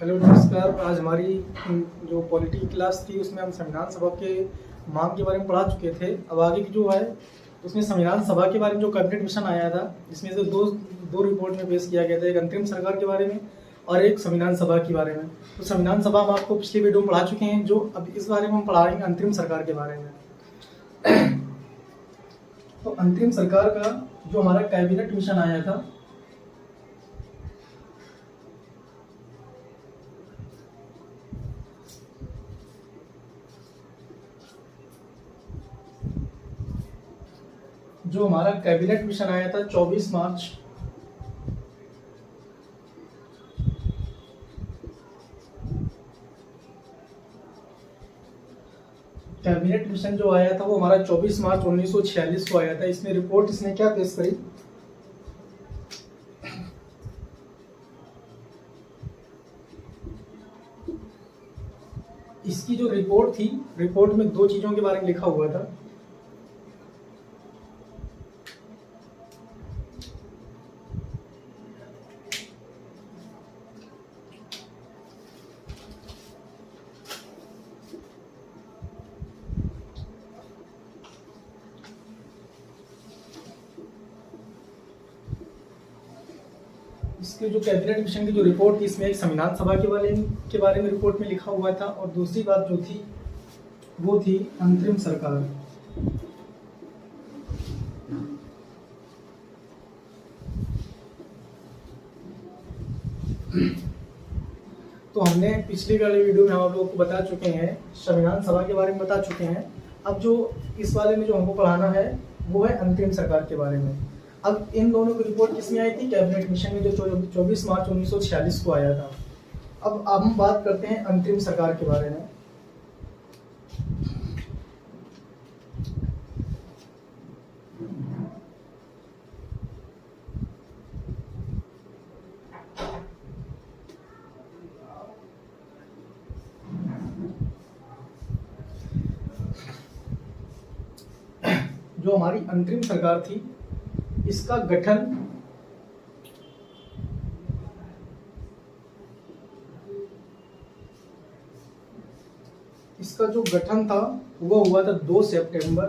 Hello नमस्कार। आज हमारी जो पॉलिटी की क्लास थी उसमें हम संविधान सभा के मांग के बारे में पढ़ा चुके थे। अब आगे की जो है उसमें संविधान सभा के बारे में जो कैबिनेट मिशन आया था, जिसमें से दो दो रिपोर्ट में पेश किया गया था, एक अंतरिम सरकार के बारे में और एक संविधान सभा के बारे में। तो संविधान सभा हम आपको पिछले वीडियो में पढ़ा चुके हैं, जो अब इस बारे में हम पढ़ा रहे हैं अंतरिम सरकार के बारे में। तो अंतरिम सरकार का जो हमारा कैबिनेट मिशन आया था, जो हमारा कैबिनेट मिशन आया था 24 मार्च कैबिनेट मिशन जो आया था वो हमारा 24 मार्च 1946 को आया था। इसमें रिपोर्ट इसने क्या पेश करी, इसकी जो रिपोर्ट थी, रिपोर्ट में दो चीजों के बारे में लिखा हुआ था। इसके जो कैबिनेट मिशन की जो रिपोर्ट थी, इसमें एक संविधान सभा के बारे में रिपोर्ट में लिखा हुआ था, और दूसरी बात जो थी वो थी अंतरिम सरकार। तो हमने पिछले वाले वीडियो में हम आप लोगों को बता चुके हैं, संविधान सभा के बारे में बता चुके हैं। अब जो इस वाले में जो हमको पढ़ाना है वो है अंतरिम सरकार के बारे में। अब इन दोनों की रिपोर्ट किसमें आई थी? कैबिनेट मिशन में, जो 24 मार्च 1946 को आया था। अब हम बात करते हैं अंतरिम सरकार के बारे में। जो हमारी अंतरिम सरकार थी, इसका गठन इसका जो गठन था वो हुआ था 2 सितंबर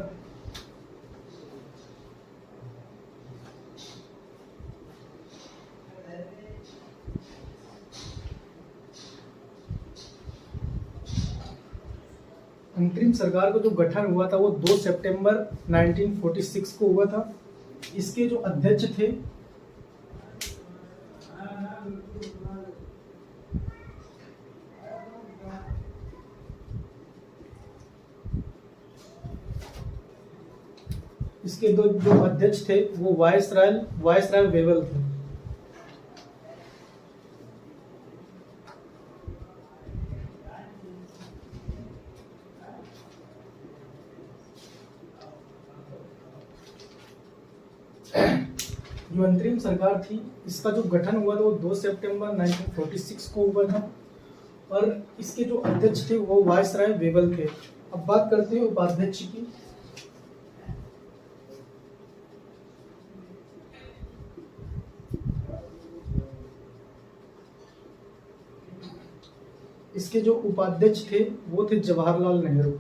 1946 को हुआ था। इसके जो अध्यक्ष थे जो अध्यक्ष थे वो वायसराय वेवल थे। जो अंतरिम सरकार थी, इसका जो गठन हुआ था वो 2 सितंबर 1946 को हुआ था, और इसके जो अध्यक्ष थे वो वायसराय वेवल थे। अब बात करते हैं उपाध्यक्ष की। इसके जो उपाध्यक्ष थे वो थे जवाहरलाल नेहरू।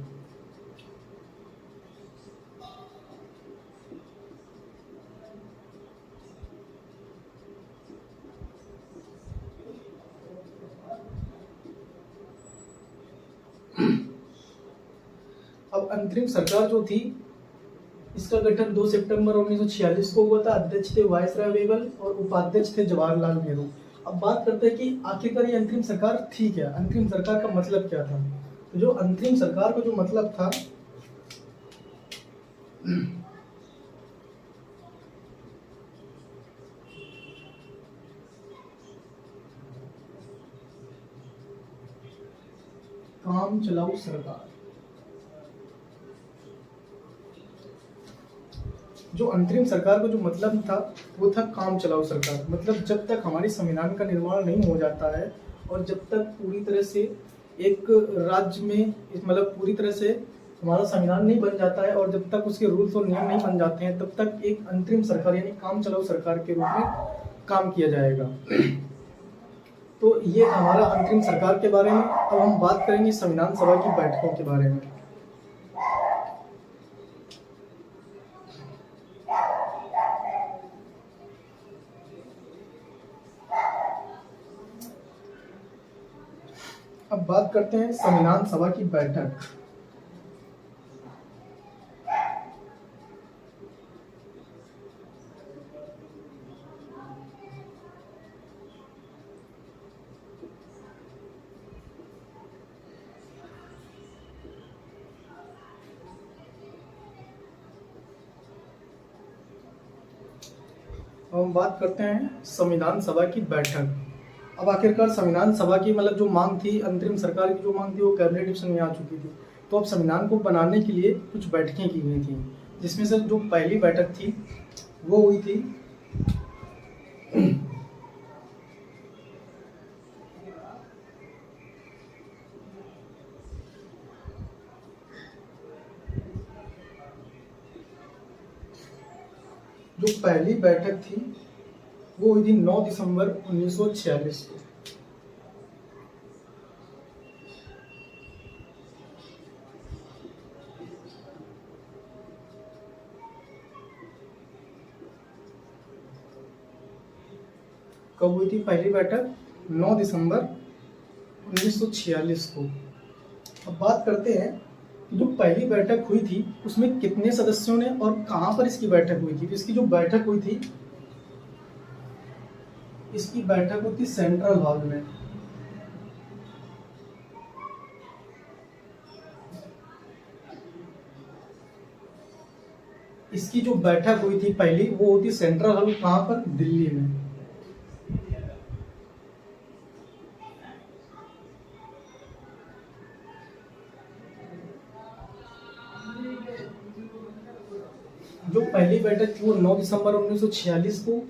अब अंतरिम सरकार जो थी, इसका गठन 2 सितंबर 1946 को हुआ था। अध्यक्ष थे वायसराय वेवल और उपाध्यक्ष थे जवाहरलाल नेहरू। अब बात करते हैं कि आखिरकार ये अंतरिम सरकार थी क्या, अंतरिम सरकार का मतलब क्या था। तो जो अंतरिम सरकार का जो मतलब था, काम चलाऊ सरकार। जो अंतरिम सरकार का जो मतलब था वो था काम चलाऊ सरकार। मतलब जब तक हमारी संविधान का निर्माण नहीं हो जाता है और जब तक पूरी तरह से एक राज्य में, मतलब पूरी तरह से हमारा संविधान नहीं बन जाता है और जब तक उसके रूल्स और नियम नहीं बन जाते हैं, तब तक एक अंतरिम सरकार यानी काम चलाऊ सरकार के रूप में काम किया जाएगा। तो ये था हमारा अंतरिम सरकार के बारे में। अब हम बात करेंगे संविधान सभा की बैठकों के बारे में। अब बात करते हैं संविधान सभा की बैठक। हम बात करते हैं संविधान सभा की बैठक। अब आखिरकार संविधान सभा की मतलब जो मांग थी, अंतरिम सरकार की जो मांग थी, वो कैबिनेट डिसीजन में आ चुकी थी। तो अब संविधान को बनाने के लिए कुछ बैठकें की गई थी, जिसमें से जो पहली बैठक थी वो हुई थी जो पहली बैठक थी वो हुई थी 9 दिसंबर 1946 को। कब हुई थी पहली बैठक? 9 दिसंबर 1946 को। अब बात करते हैं कि जो पहली बैठक हुई थी उसमें कितने सदस्यों ने और कहां पर इसकी बैठक हुई थी। तो इसकी जो बैठक हुई थी, इसकी बैठक हुई थी सेंट्रल हॉल में। इसकी जो बैठक हुई थी पहली, वो होती सेंट्रल हॉल, कहां पर? दिल्ली में। जो पहली बैठक थी वो 9 दिसंबर 1946 को,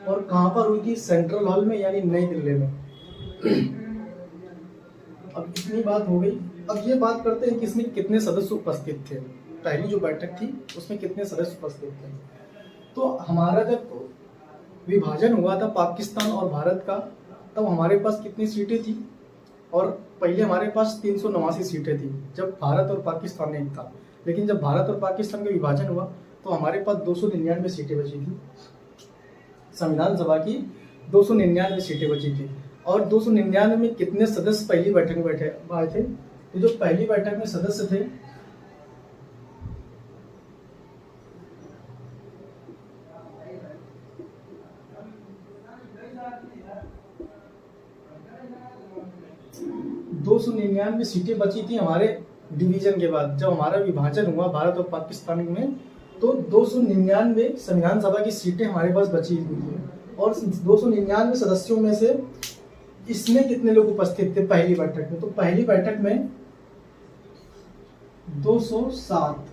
और कहां पर हुई थी? सेंट्रल हॉल में, यानी नई दिल्ली में। अब इतनी बात हो गई। अब ये बात करते हैं कि इसमें कितने सदस्य उपस्थित थे। पहली जो बैठक थी उसमें कितने सदस्य उपस्थित थे। तो हमारा जब विभाजन हुआ था पाकिस्तान और भारत का, तब हमारे पास कितनी सीटें थी? और पहले हमारे पास 389 सीटें थी जब भारत और पाकिस्तान एक था। लेकिन जब भारत और पाकिस्तान का विभाजन हुआ तो हमारे पास 299 सीटें बची थी। संविधान सभा की 299 सीटें बची थी। और 299 में कितने सदस्य पहली बैठक में बैठे आए थे? तो जो पहली बैठक में सदस्य थे दो 299 सीटें बची थी हमारे डिवीजन के बाद। जब हमारा विभाजन हुआ भारत और पाकिस्तान में, तो 299 संविधान सभा की सीटें हमारे पास बची हुई थी। और 299 सदस्यों में से इसमें कितने लोग उपस्थित थे पहली बैठक में? तो पहली बैठक में 207।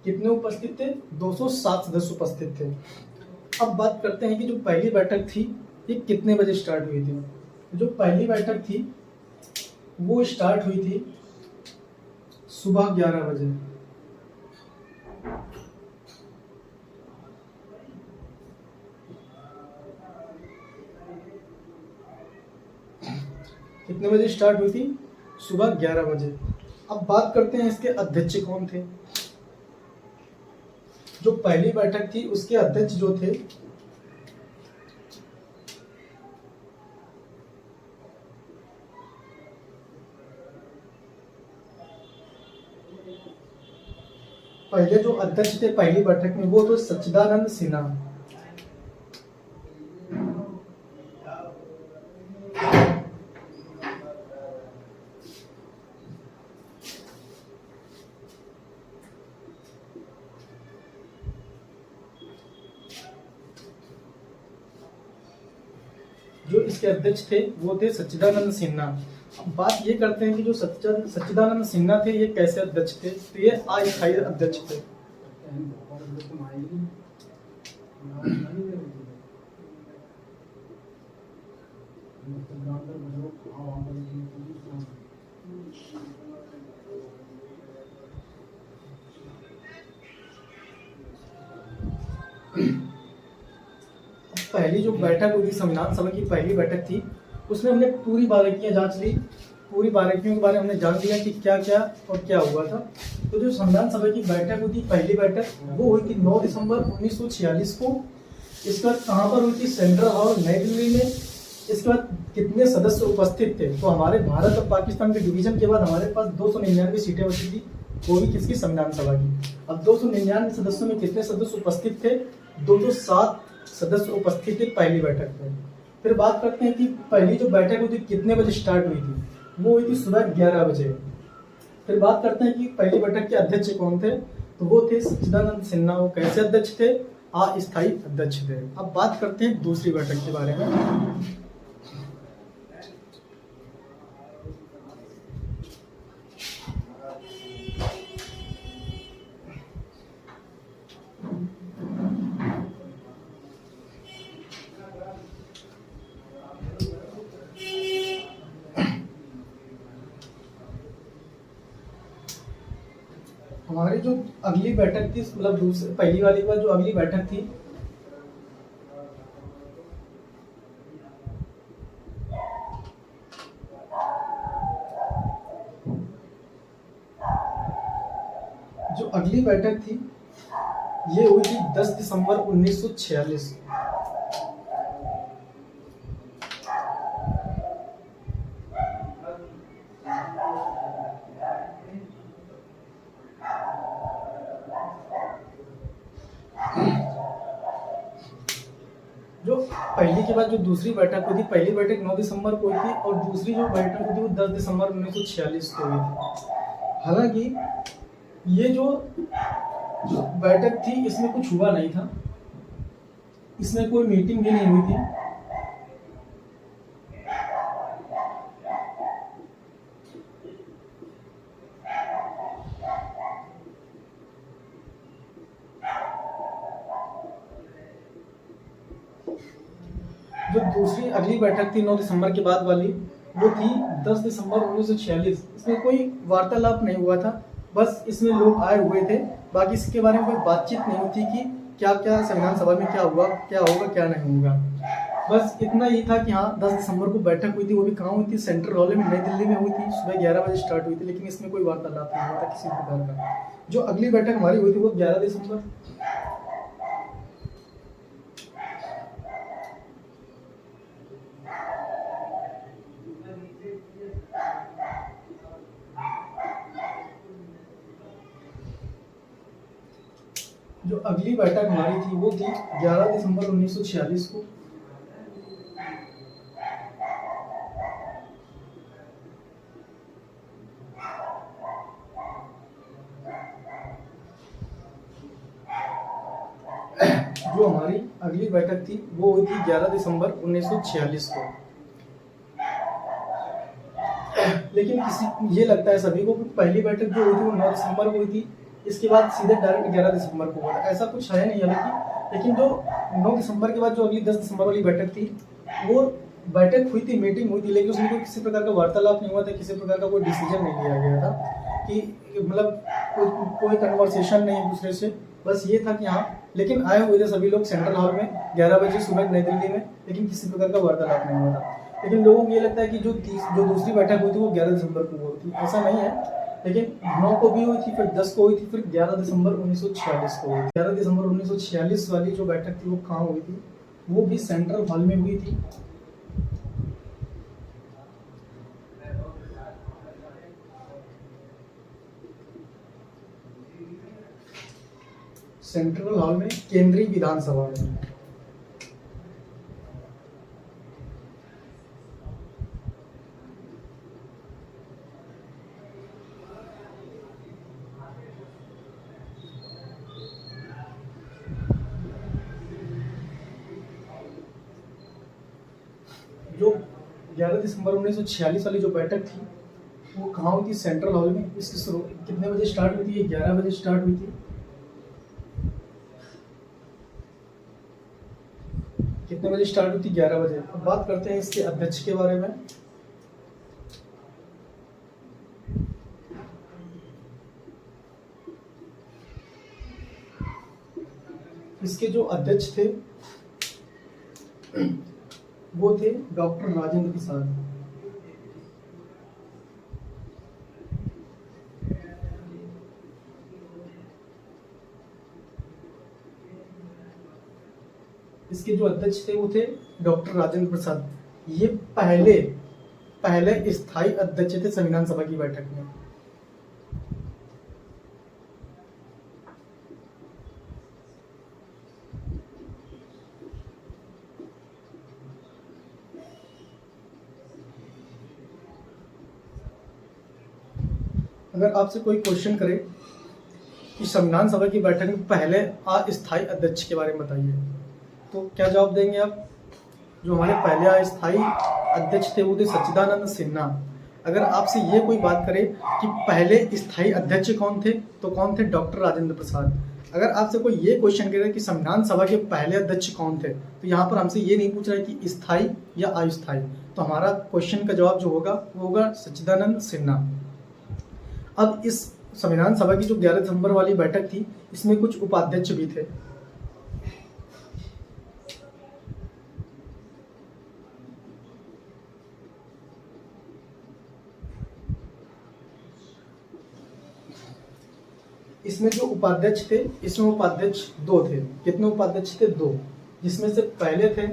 कितने उपस्थित थे? 207 सदस्य उपस्थित थे। अब बात करते हैं कि जो पहली बैठक थी ये कितने बजे स्टार्ट हुई थी। जो पहली बैठक थी वो स्टार्ट हुई थी सुबह 11 बजे। कितने बजे स्टार्ट हुई थी? सुबह 11 बजे। अब बात करते हैं इसके अध्यक्ष कौन थे। जो पहली बैठक थी उसके अध्यक्ष जो थे पहले जो अध्यक्ष थे पहली बैठक में वो तो सच्चिदानंद सिन्हा। जो इसके अध्यक्ष थे वो थे सच्चिदानंद सिन्हा। अब बात ये करते हैं कि जो सच्चिदानंद सिन्हा थे ये कैसे अध्यक्ष थे। तो ये अस्थायी अध्यक्ष थे। पहली जो बैठक हुई थी, संविधान सभा की पहली बैठक थी, उसमें हमने पूरी बारीकियां जांच ली, पूरी बारीकियों के बारे में हमने जान लिया कि क्या क्या और क्या हुआ था। तो जो संविधान सभा की बैठक हुई थी, पहली बैठक, वो हुई थी 9 दिसंबर 1946 को। इसके बाद कहाँ पर हुई थी? सेंट्रल हॉल, नई दिल्ली में। इसके बाद कितने सदस्य उपस्थित थे? तो हमारे भारत और पाकिस्तान के डिवीजन के बाद हमारे पास 299 सीटें बची थी, वो भी किसकी? संविधान सभा की। अब 299 सदस्यों में कितने सदस्य उपस्थित थे? 207 सदस्य उपस्थित थे पहली बैठक में। फिर बात करते हैं कि पहली जो बैठक हुई थी कितने बजे स्टार्ट हुई थी? वो हुई थी सुबह 11 बजे। फिर बात करते हैं कि पहली बैठक के अध्यक्ष कौन थे? तो वो थे सच्चिदानंद सिन्हा। वो कैसे अध्यक्ष थे? अस्थायी अध्यक्ष थे। अब बात करते हैं दूसरी बैठक के बारे में। हमारी जो अगली बैठक थी, मतलब दूसरी पहली वाली के बाद जो अगली बैठक थी, जो अगली बैठक थी ये हुई थी 10 दिसंबर 1946। जो पहली के बाद जो दूसरी बैठक हुई थी, पहली बैठक 9 दिसंबर को हुई थी और दूसरी जो बैठक हुई थी वो 10 दिसंबर 1946 को हुई थी। हालांकि ये जो बैठक थी इसमें कुछ हुआ नहीं था, इसमें कोई मीटिंग भी नहीं हुई थी। जो दूसरी अगली बैठक थी 9 दिसंबर के बाद वाली, वो थी 10 दिसंबर 1946। इसमें कोई वार्तालाप नहीं हुआ था, बस इसमें लोग आए हुए थे। बाकी इसके बारे में कोई बातचीत नहीं होती कि क्या क्या संविधान सभा में क्या हुआ, क्या होगा, क्या नहीं होगा। बस इतना ही था कि हाँ 10 दिसंबर को बैठक हुई थी, वो भी कहाँ हुई थी? सेंट्रल हॉल में, नई दिल्ली में हुई थी। सुबह 11 बजे स्टार्ट हुई थी, लेकिन इसमें कोई वार्तालाप नहीं हुआ था किसी प्रकार का। जो अगली बैठक हमारी हुई थी वो 11 दिसंबर। जो अगली बैठक हमारी थी वो थी 11 दिसंबर 1946 को। जो हमारी अगली बैठक थी वो हुई थी 11 दिसंबर 1946 को। लेकिन किसी ये लगता है सभी को कि पहली बैठक जो हुई थी वो 9 दिसंबर को हुई थी, इसके बाद सीधे डायरेक्ट 11 दिसंबर को हुआ था। ऐसा कुछ है नहीं हालांकि, लेकिन जो 9 दिसंबर के बाद जो अगली 10 दिसंबर वाली बैठक थी वो बैठक हुई थी, मीटिंग हुई थी, लेकिन उसमें कोई किसी प्रकार का वार्तालाप नहीं हुआ था, किसी प्रकार का कोई डिसीजन नहीं लिया गया था कि मतलब कोई कन्वर्सेशन नहीं एक दूसरे से। बस ये था कि हाँ, लेकिन आए हुए थे सभी लोग सेंट्रल हॉल में 11 बजे सुबह नई दिल्ली में, लेकिन किसी प्रकार का वार्तालाप नहीं हुआ था। लेकिन लोगों को ये लगता है कि जो दूसरी बैठक हुई थी वो 11 दिसंबर को हुई थी, ऐसा नहीं है। लेकिन 9 को भी हुई थी, फिर 10 को हुई थी, फिर 11 दिसंबर 1946 को हुई थी। 11 दिसंबर 1946 वाली जो बैठक थी वो कहाँ हुई थी? वो भी सेंट्रल हॉल में हुई थी। सेंट्रल हॉल में, केंद्रीय विधानसभा में। जो 11 दिसंबर 1946 वाली जो बैठक थी वो कहाँ हुई थी? सेंट्रल हॉल में। इसकी शुरू कितने बजे स्टार्ट हुई थी? 11 बजे स्टार्ट हुई थी। कितने बजे स्टार्ट होती? 11 बजे। अब बात करते हैं इसके अध्यक्ष के बारे में। इसके जो अध्यक्ष थे वो थे डॉक्टर राजेंद्र प्रसाद। इसके जो अध्यक्ष थे वो थे डॉक्टर राजेंद्र प्रसाद। ये पहले स्थायी अध्यक्ष थे संविधान सभा की बैठक में। अगर आपसे कोई क्वेश्चन करे कि संविधान सभा की बैठक में पहले अस्थायी अध्यक्ष के बारे में बताइए, तो क्या जवाब देंगे आप? जो हमारे पहले अस्थायी अध्यक्ष थे वो थे सच्चिदानंद सिन्हा। अगर आपसे ये कोई बात करे कि पहले स्थायी अध्यक्ष कौन थे, तो कौन थे? डॉक्टर राजेंद्र प्रसाद। अगर आपसे कोई ये क्वेश्चन करे कि संविधान सभा के पहले अध्यक्ष कौन थे, तो यहाँ पर हमसे ये नहीं पूछ रहा है कि स्थायी या अस्थायी, तो हमारा क्वेश्चन का जवाब जो होगा वो होगा सच्चिदानंद सिन्हा। अब इस संविधान सभा की जो 11 दिसंबर वाली बैठक थी, इसमें कुछ उपाध्यक्ष भी थे। इसमें जो उपाध्यक्ष थे, इसमें उपाध्यक्ष 2 थे। कितने उपाध्यक्ष थे? 2, जिसमें से पहले थे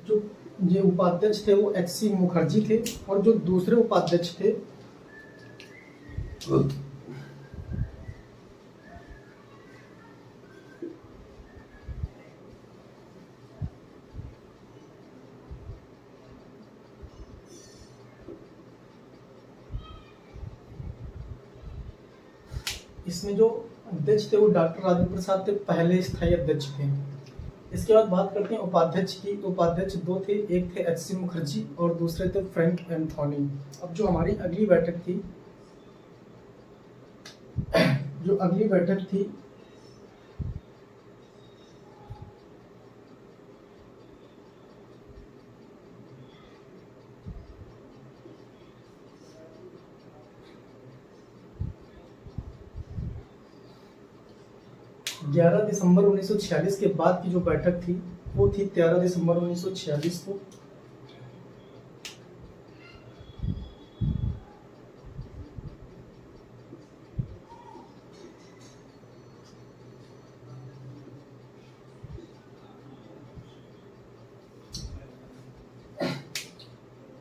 जो ये उपाध्यक्ष थे वो HC मुखर्जी थे, और जो दूसरे उपाध्यक्ष थे इसमें जो अध्यक्ष थे वो डॉक्टर राजेंद्र प्रसाद थे, पहले स्थायी अध्यक्ष थे। इसके बाद बात करते हैं उपाध्यक्ष की। तो उपाध्यक्ष 2 थे, एक थे HC मुखर्जी और दूसरे थे फ्रैंक एंथोनी। अब जो हमारी अगली बैठक थी ग्यारह दिसंबर 1946 के बाद की जो बैठक थी वो थी 13 दिसंबर 1946 को।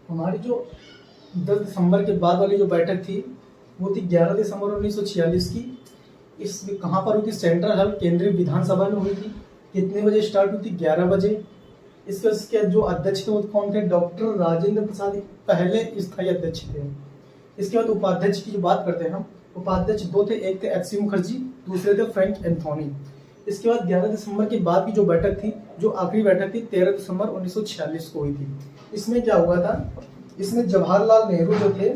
हमारी जो 10 दिसंबर के बाद वाली जो बैठक थी वो थी 11 दिसंबर 1946 की। इसमें कहाँ पर हुई थी? सेंट्रल हॉल, केंद्रीय विधानसभा में हुई थी। कितने बजे स्टार्ट हुई थी? 11 बजे। इसके जो अध्यक्ष थे वो कौन थे? डॉक्टर राजेंद्र प्रसाद, पहले स्थायी अध्यक्ष थे। इसके बाद उपाध्यक्ष की जो बात करते हैं हम, उपाध्यक्ष 2 थे, एक थे HC मुखर्जी, दूसरे थे फ्रैंक एंथोनी। इसके बाद 11 दिसंबर के बाद की जो बैठक थी, जो आखिरी बैठक थी 13 दिसंबर 1946 को हुई थी। इसमें क्या हुआ था? इसमें जवाहरलाल नेहरू जो थे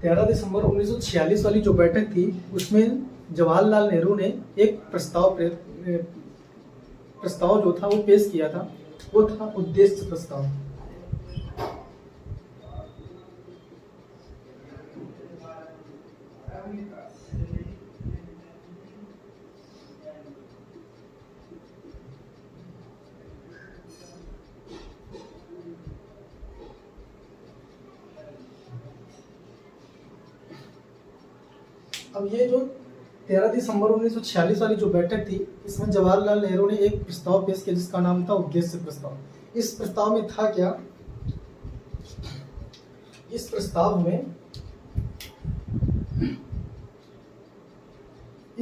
तेरह दिसंबर 1946 वाली जो बैठक थी उसमें जवाहरलाल नेहरू ने एक प्रस्ताव जो था वो पेश किया था, वो था उद्देश्य प्रस्ताव। अब ये जो 13 दिसंबर 1946 वाली जो बैठक थी, इसमें जवाहरलाल नेहरू ने एक प्रस्ताव पेश किया जिसका नाम था उद्देश्य प्रस्ताव। इस प्रस्ताव में था क्या? इस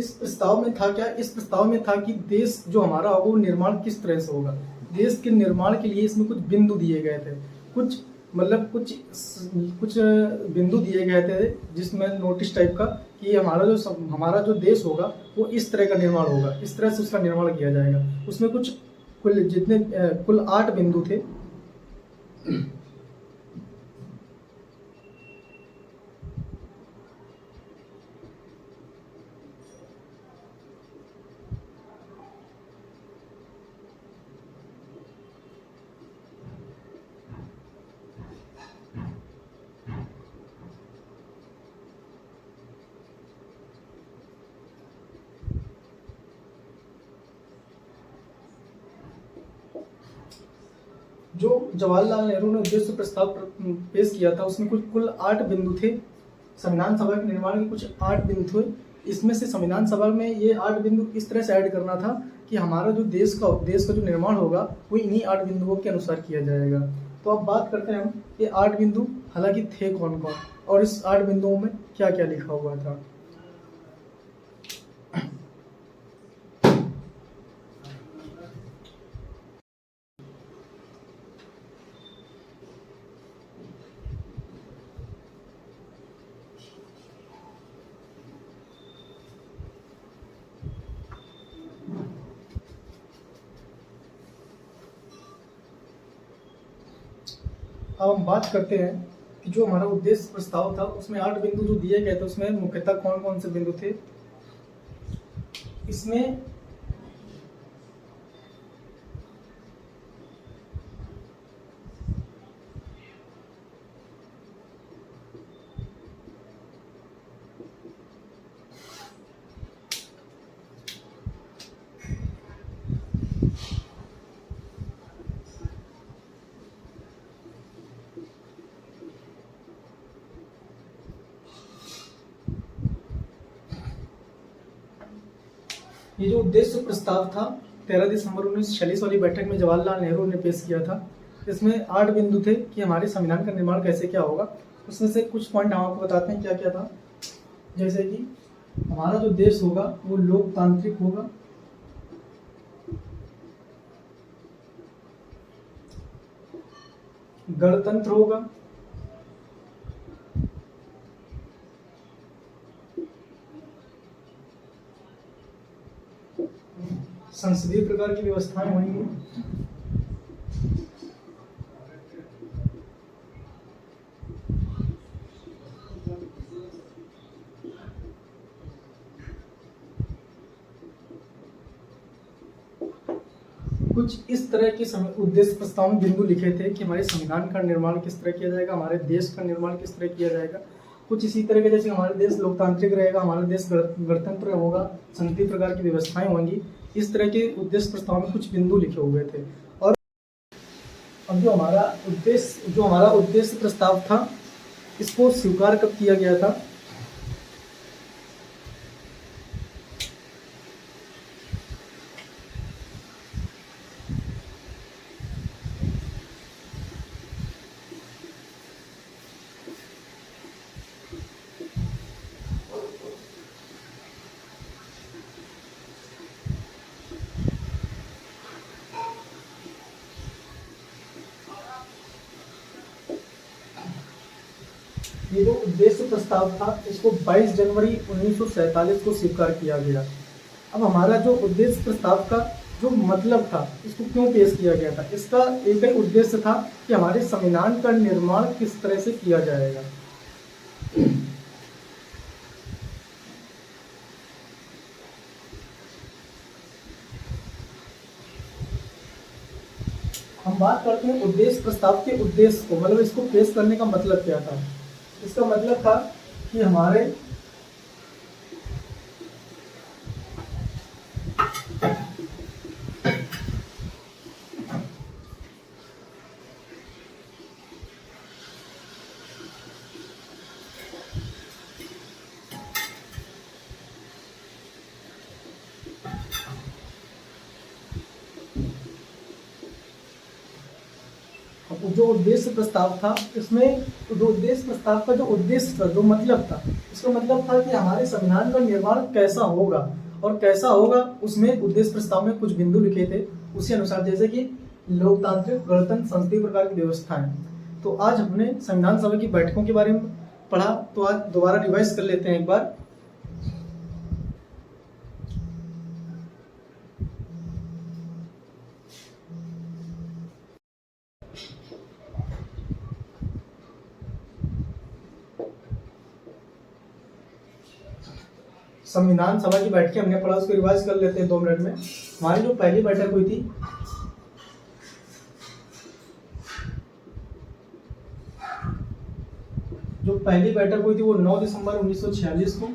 इस प्रस्ताव में था क्या, इस प्रस्ताव में था कि देश जो हमारा होगा वो निर्माण किस तरह से होगा। देश के निर्माण के लिए इसमें कुछ बिंदु दिए गए थे, कुछ मतलब कुछ बिंदु दिए गए थे जिसमें नोटिस टाइप का कि हमारा जो देश होगा वो इस तरह का निर्माण होगा, इस तरह से उसका निर्माण किया जाएगा। उसमें कुछ कुल 8 बिंदु थे। जो जवाहरलाल नेहरू ने उद्देश्य प्रस्ताव पेश किया था उसमें कुल 8 बिंदु थे। संविधान सभा के निर्माण के कुछ 8 बिंदु थे। इसमें से संविधान सभा में ये 8 बिंदु इस तरह से ऐड करना था कि हमारा जो देश का जो निर्माण होगा वो इन्हीं 8 बिंदुओं के अनुसार किया जाएगा। तो अब बात करते हैं हम ये 8 बिंदु हालांकि थे कौन कौन और इस 8 बिंदुओं में क्या क्या लिखा हुआ था। अब हम बात करते हैं कि जो हमारा उद्देश्य प्रस्ताव था उसमें 8 बिंदु जो दिए गए थे उसमें मुख्यतः कौन कौन से बिंदु थे। इसमें ये जो उद्देश्य प्रस्ताव था 13 दिसंबर 1946 वाली बैठक में जवाहरलाल नेहरू ने पेश किया था। इसमें 8 बिंदु थे कि हमारे संविधान का निर्माण कैसे क्या होगा। उसमें से कुछ पॉइंट हम आपको बताते हैं क्या क्या था। जैसे कि हमारा जो देश होगा वो लोकतांत्रिक होगा, गणतंत्र होगा, संसदीय प्रकार की व्यवस्थाएं होंगी, कुछ इस तरह के उद्देश्य प्रस्ताव में बिंदु लिखे थे कि हमारे संविधान का निर्माण किस तरह किया जाएगा, हमारे देश का निर्माण किस तरह किया जाएगा। कुछ इसी तरह के जैसे हमारा देश लोकतांत्रिक रहेगा, हमारा देश गणतंत्र होगा, संसदीय प्रकार की व्यवस्थाएं होंगी। इस तरह के उद्देश्य प्रस्ताव में कुछ बिंदु लिखे हुए थे। और अब जो हमारा उद्देश्य प्रस्ताव था इसको स्वीकार कब किया गया था। ये जो उद्देश्य प्रस्ताव था इसको 22 जनवरी 1947 को स्वीकार किया गया। अब हमारा जो उद्देश्य प्रस्ताव का जो मतलब था इसको क्यों पेश किया गया था, इसका एक ही उद्देश्य था कि हमारे संविधान का निर्माण किस तरह से किया जाएगा। हम बात करते हैं उद्देश्य प्रस्ताव के उद्देश्य को, मतलब इसको पेश करने का मतलब क्या था। इसका मतलब था कि हमारे जो उद्देश्य प्रस्ताव था, इसमें जो उद्देश्य प्रस्ताव का जो उद्देश्य था, जो मतलब था, इसका मतलब था कि हमारे संविधान का निर्माण कैसा होगा और कैसा होगा, उसमें उद्देश्य प्रस्ताव में कुछ बिंदु लिखे थे उसी अनुसार, जैसे कि लोकतांत्रिक, गणतंत्र, संसदीय प्रकार की व्यवस्थाएं। तो आज हमने संविधान सभा की बैठकों के बारे में पढ़ा, तो आज दोबारा रिवाइज कर लेते हैं एक बार। संविधान सभा की बैठकें हमने पढ़ा, उसको रिवाइज कर लेते हैं 2 मिनट में। हमारी जो पहली बैठक हुई थी, वो 9 दिसंबर 1946 को।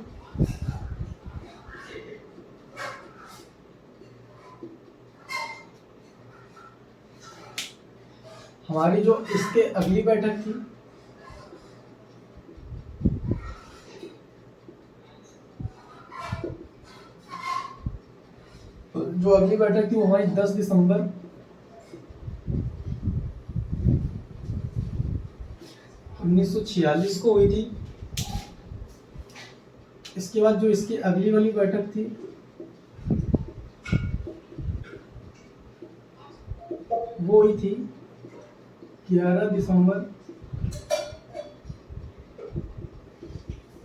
हमारी जो इसके अगली बैठक थी, वो हमारी 10 दिसंबर 1946 को हुई थी। इसके बाद जो इसकी अगली वाली बैठक थी, वो हुई थी 11 दिसंबर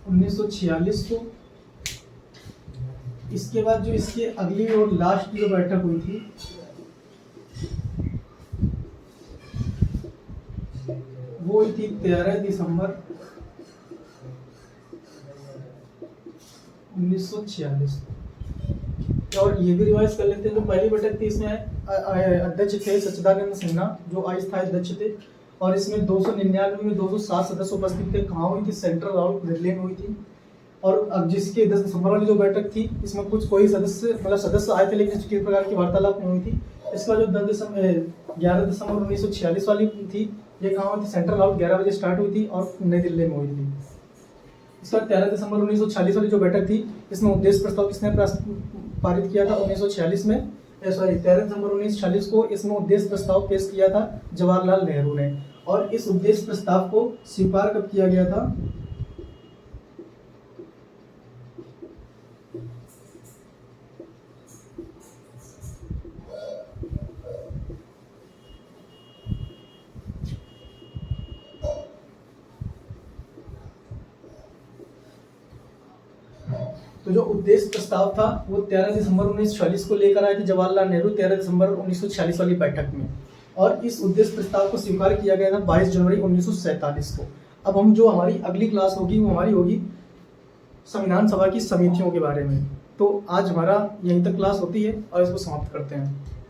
1946 को। इसके बाद जो इसकी अगली और लास्ट की जो बैठक हुई थी, वो हुई थी 13 दिसंबर 1946। और ये भी रिवाइज कर लेते हैं, जो पहली बैठक थी इसमें अध्यक्ष थे सच्चिदानंद सिन्हा, जो अस्थायी अध्यक्ष थे, और इसमें 299 में 207 सदस्य उपस्थित थे। कहाँ हुई थी? सेंट्रल हॉल दिल्ली में हुई थी। और अब जिसके 10 दिसंबर वाली जो बैठक थी, इसमें कोई सदस्य आए थे, लेकिन किसी प्रकार की वार्तालाप नहीं हुई थी। इसका जो 11 दिसंबर 1946 वाली थी, ये कहाँ हुई थी? सेंट्रल हॉल 11 बजे स्टार्ट हुई थी और नई दिल्ली में हुई थी। इसका 13 दिसंबर 1946 वाली जो बैठक थी, इसमें उद्देश्य प्रस्ताव किसने पारित किया था? 1946 में 13 दिसंबर 1946 को इसमें उद्देश्य प्रस्ताव पेश किया था जवाहरलाल नेहरू ने। और इस उद्देश्य प्रस्ताव को स्वीकार कब किया गया था? तो जो उद्देश्य प्रस्ताव था, वो 13 दिसंबर 1946 को लेकर आए थे जवाहरलाल नेहरू 13 दिसंबर 1946 वाली बैठक में। और इस उद्देश्य प्रस्ताव को स्वीकार किया गया था 22 जनवरी 1947 को। अब हम जो हमारी अगली क्लास होगी, वो हमारी होगी संविधान सभा की समितियों के बारे में। तो आज हमारा यहीं तक क्लास होती है और इसको समाप्त करते हैं।